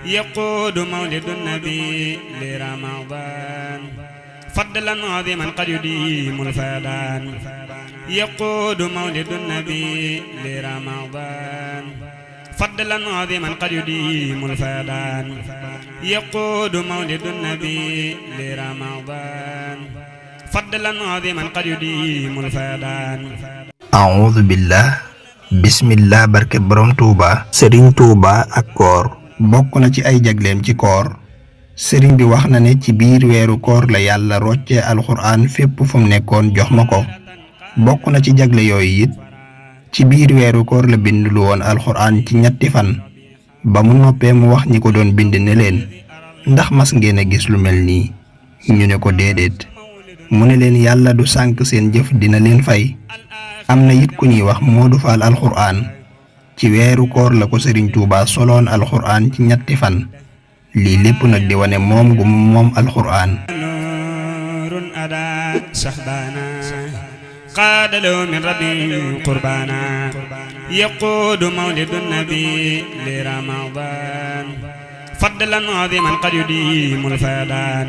يقود مولد النبي لرمضان فضلا عظيما قد يديم الفدان يقود مولد النبي لرمضان فضلا عظيما قد يديم الفدان يقود مولد النبي لرمضان فضلا عظيما قد يديم الفدان أعوذ بالله بسم الله barke borom Touba Serigne Touba ak koor bokk na ci ay jagleem ci koor Serigne bi wax na ne ci biir weeru koor la yàlla rocce alxuraan fépp fu mu nekkoon jox ma ko bokk na ci jagle yooyu it ci biir weeru koor la bind lu woon alxuraan ci ñetti fan ba mu noppee mu wax ñi ko doon bind ne leen ndax mas ngeen a gis lu mel nii ñu ne ko déedéet mu ne leen yàlla du sànk seen jëf dina leen fay am na it ku ñuy wax Modou Fall alxuraan ci weeru koor la ko Serigne Touba soloon alxuraan ci ñetti fan lii lépp nag di wane moom gu moom alxuraan نور أدا صحبانا قاد له من ربي قربانا يقود مولد النبي لرمضان فضلا عظيما قد يديم الفدان